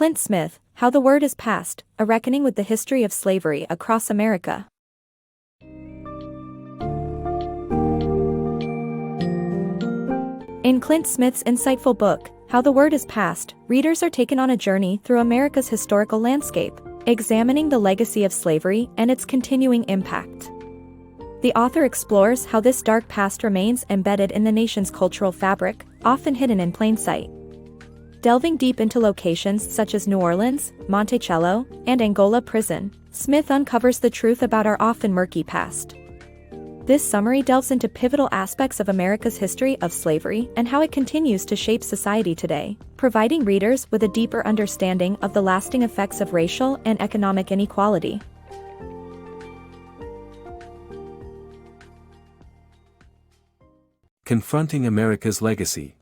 Clint Smith, How the Word is Passed, A Reckoning with the History of Slavery Across America. In Clint Smith's insightful book, How the Word is Passed, readers are taken on a journey through America's historical landscape, examining the legacy of slavery and its continuing impact. The author explores how this dark past remains embedded in the nation's cultural fabric, often hidden in plain sight. Delving deep into locations such as New Orleans, Monticello, and Angola prison, Smith uncovers the truth about our often murky past. This summary delves into pivotal aspects of America's history of slavery and how it continues to shape society today, providing readers with a deeper understanding of the lasting effects of racial and economic inequality. Confronting America's Legacy.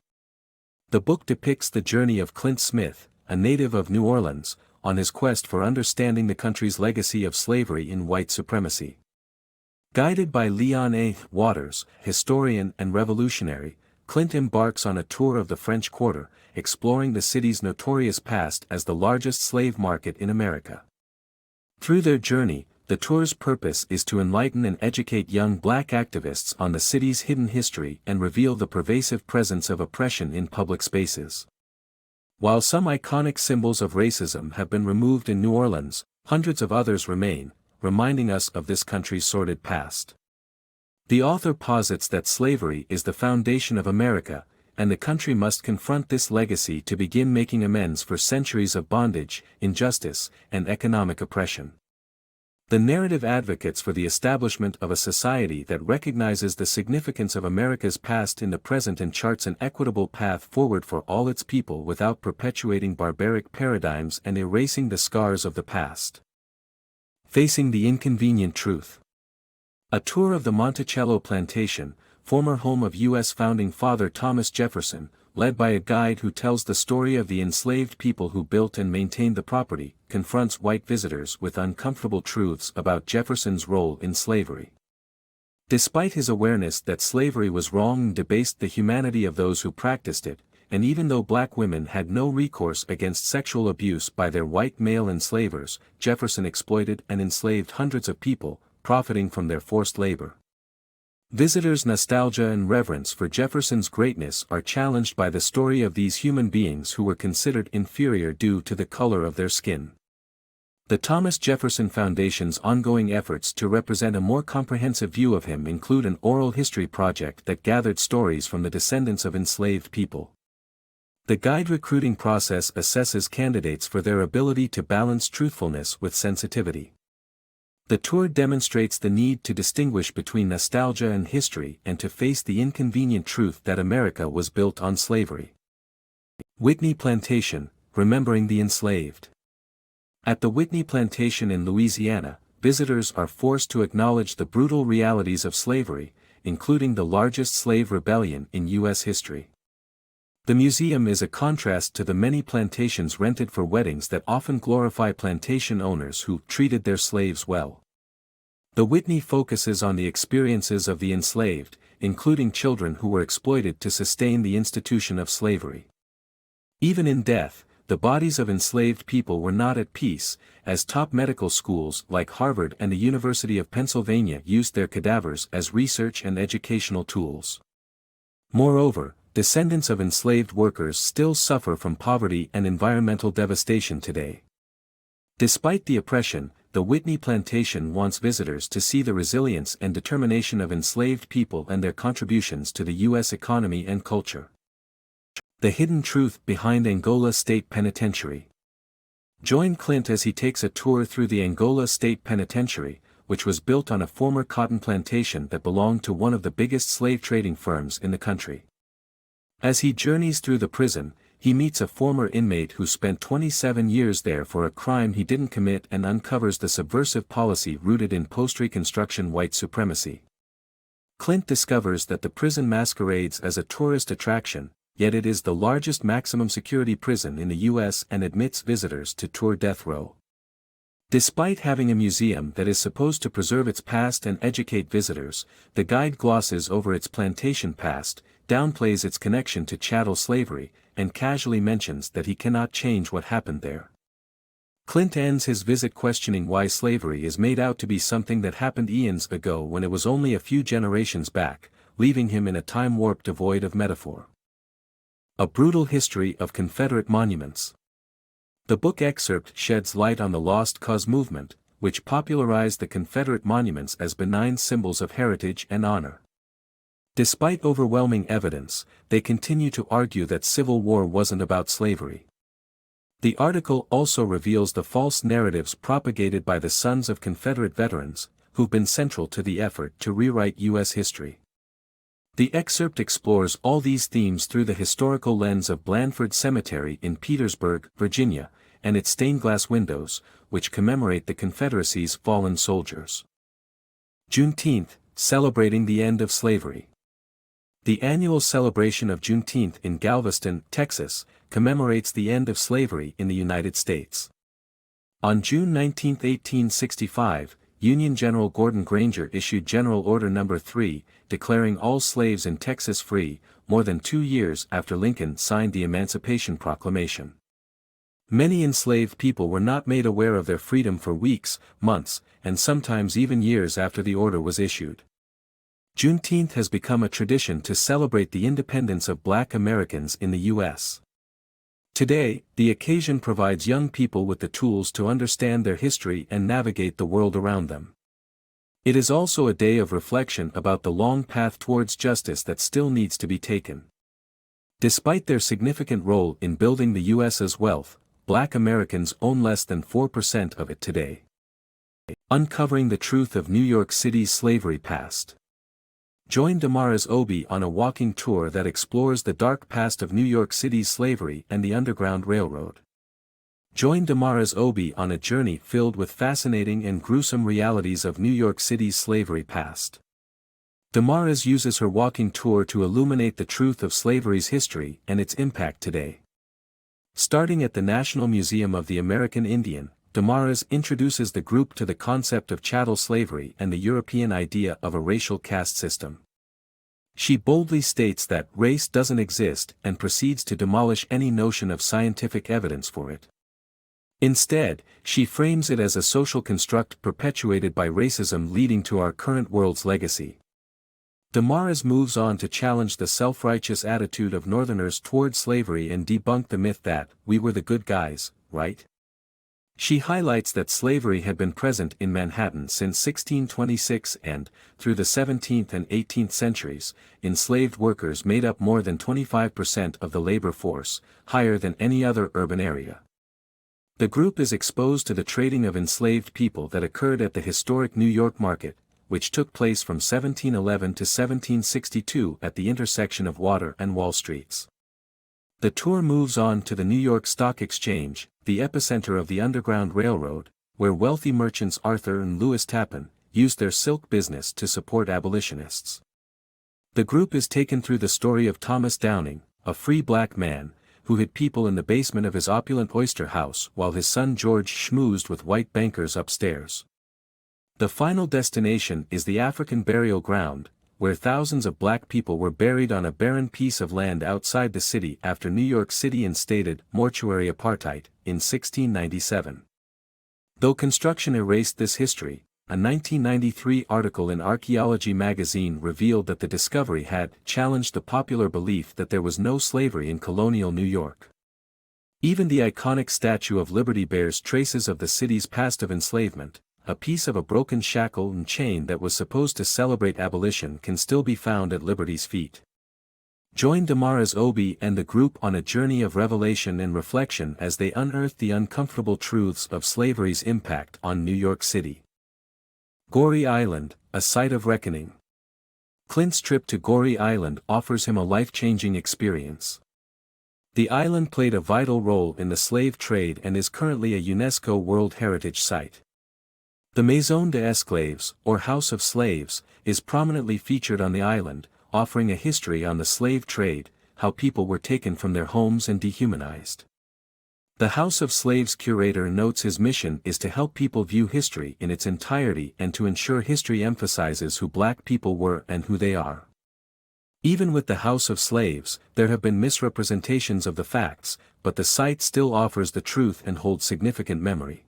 The book depicts the journey of Clint Smith, a native of New Orleans, on his quest for understanding the country's legacy of slavery in white supremacy. Guided by Leon A. Waters, historian and revolutionary, Clint embarks on a tour of the French Quarter, exploring the city's notorious past as the largest slave market in America. Through their journey, the tour's purpose is to enlighten and educate young black activists on the city's hidden history and reveal the pervasive presence of oppression in public spaces. While some iconic symbols of racism have been removed in New Orleans, hundreds of others remain, reminding us of this country's sordid past. The author posits that slavery is the foundation of America, and the country must confront this legacy to begin making amends for centuries of bondage, injustice, and economic oppression. The narrative advocates for the establishment of a society that recognizes the significance of America's past in the present and charts an equitable path forward for all its people without perpetuating barbaric paradigms and erasing the scars of the past. Facing the Inconvenient Truth. A tour of the Monticello Plantation, former home of U.S. founding father Thomas Jefferson, led by a guide who tells the story of the enslaved people who built and maintained the property, confronts white visitors with uncomfortable truths about Jefferson's role in slavery. Despite his awareness that slavery was wrong and debased the humanity of those who practiced it, and even though black women had no recourse against sexual abuse by their white male enslavers, Jefferson exploited and enslaved hundreds of people, profiting from their forced labor. Visitors' nostalgia and reverence for Jefferson's greatness are challenged by the story of these human beings who were considered inferior due to the color of their skin. The Thomas Jefferson Foundation's ongoing efforts to represent a more comprehensive view of him include an oral history project that gathered stories from the descendants of enslaved people. The guide recruiting process assesses candidates for their ability to balance truthfulness with sensitivity. The tour demonstrates the need to distinguish between nostalgia and history and to face the inconvenient truth that America was built on slavery. Whitney Plantation, Remembering the Enslaved. At the Whitney Plantation in Louisiana, visitors are forced to acknowledge the brutal realities of slavery, including the largest slave rebellion in U.S. history. The museum is a contrast to the many plantations rented for weddings that often glorify plantation owners who treated their slaves well. The Whitney focuses on the experiences of the enslaved, including children who were exploited to sustain the institution of slavery. Even in death, the bodies of enslaved people were not at peace, as top medical schools like Harvard and the University of Pennsylvania used their cadavers as research and educational tools. Moreover, descendants of enslaved workers still suffer from poverty and environmental devastation today. Despite the oppression, the Whitney Plantation wants visitors to see the resilience and determination of enslaved people and their contributions to the U.S. economy and culture. The hidden truth behind Angola State Penitentiary. Join Clint as he takes a tour through the Angola State Penitentiary, which was built on a former cotton plantation that belonged to one of the biggest slave trading firms in the country. As he journeys through the prison, he meets a former inmate who spent 27 years there for a crime he didn't commit and uncovers the subversive policy rooted in post-Reconstruction white supremacy. Clint discovers that the prison masquerades as a tourist attraction, yet it is the largest maximum security prison in the U.S. and admits visitors to tour death row. Despite having a museum that is supposed to preserve its past and educate visitors, the guide glosses over its plantation past, downplays its connection to chattel slavery, and casually mentions that he cannot change what happened there. Clint ends his visit questioning why slavery is made out to be something that happened eons ago when it was only a few generations back, leaving him in a time warp devoid of metaphor. A Brutal History of Confederate Monuments. The book excerpt sheds light on the Lost Cause movement, which popularized the Confederate monuments as benign symbols of heritage and honor. Despite overwhelming evidence, they continue to argue that Civil War wasn't about slavery. The article also reveals the false narratives propagated by the sons of Confederate veterans, who've been central to the effort to rewrite U.S. history. The excerpt explores all these themes through the historical lens of Blandford Cemetery in Petersburg, Virginia, and its stained-glass windows, which commemorate the Confederacy's fallen soldiers. Juneteenth, celebrating the end of slavery. The annual celebration of Juneteenth in Galveston, Texas, commemorates the end of slavery in the United States. On June 19, 1865, Union General Gordon Granger issued General Order No. 3, declaring all slaves in Texas free, more than 2 years after Lincoln signed the Emancipation Proclamation. Many enslaved people were not made aware of their freedom for weeks, months, and sometimes even years after the order was issued. Juneteenth has become a tradition to celebrate the independence of Black Americans in the U.S. Today, the occasion provides young people with the tools to understand their history and navigate the world around them. It is also a day of reflection about the long path towards justice that still needs to be taken. Despite their significant role in building the U.S.'s wealth, Black Americans own less than 4% of it today. Uncovering the truth of New York City's slavery past. Join Damaris Obi on a walking tour that explores the dark past of New York City's slavery and the Underground Railroad. Join Damaris Obi on a journey filled with fascinating and gruesome realities of New York City's slavery past. Damaris uses her walking tour to illuminate the truth of slavery's history and its impact today. Starting at the National Museum of the American Indian, Damaris introduces the group to the concept of chattel slavery and the European idea of a racial caste system. She boldly states that race doesn't exist and proceeds to demolish any notion of scientific evidence for it. Instead, she frames it as a social construct perpetuated by racism leading to our current world's legacy. Damaris moves on to challenge the self-righteous attitude of Northerners toward slavery and debunk the myth that, we were the good guys, right? She highlights that slavery had been present in Manhattan since 1626 and, through the 17th and 18th centuries, enslaved workers made up more than 25% of the labor force, higher than any other urban area. The group is exposed to the trading of enslaved people that occurred at the historic New York market, which took place from 1711 to 1762 at the intersection of Water and Wall Streets. The tour moves on to the New York Stock Exchange, the epicenter of the Underground Railroad, where wealthy merchants Arthur and Louis Tappan used their silk business to support abolitionists. The group is taken through the story of Thomas Downing, a free black man, who hid people in the basement of his opulent oyster house while his son George schmoozed with white bankers upstairs. The final destination is the African burial ground, where thousands of black people were buried on a barren piece of land outside the city after New York City instated mortuary apartheid in 1697. Though construction erased this history, a 1993 article in Archaeology magazine revealed that the discovery had challenged the popular belief that there was no slavery in colonial New York. Even the iconic Statue of Liberty bears traces of the city's past of enslavement. A piece of a broken shackle and chain that was supposed to celebrate abolition can still be found at Liberty's feet. Join Damaris Obi and the group on a journey of revelation and reflection as they unearth the uncomfortable truths of slavery's impact on New York City. Gorée Island, a site of reckoning. Clint's trip to Gorée Island offers him a life-changing experience. The island played a vital role in the slave trade and is currently a UNESCO World Heritage Site. The Maison des Esclaves, or House of Slaves, is prominently featured on the island, offering a history on the slave trade, how people were taken from their homes and dehumanized. The House of Slaves curator notes his mission is to help people view history in its entirety and to ensure history emphasizes who Black people were and who they are. Even with the House of Slaves, there have been misrepresentations of the facts, but the site still offers the truth and holds significant memory.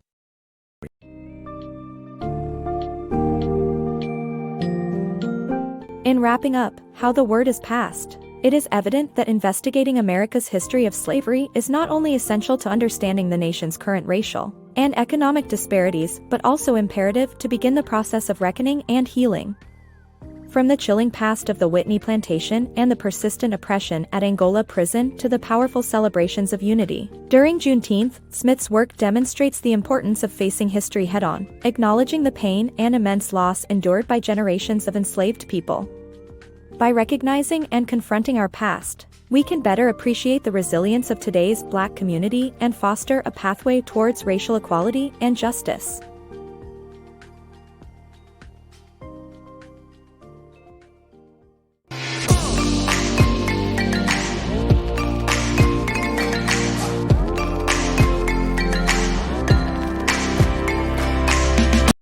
In wrapping up, how the word is passed, it is evident that investigating America's history of slavery is not only essential to understanding the nation's current racial and economic disparities but also imperative to begin the process of reckoning and healing. From the chilling past of the Whitney Plantation and the persistent oppression at Angola prison to the powerful celebrations of unity during Juneteenth, Smith's work demonstrates the importance of facing history head-on, acknowledging the pain and immense loss endured by generations of enslaved people. By recognizing and confronting our past, we can better appreciate the resilience of today's Black community and foster a pathway towards racial equality and justice.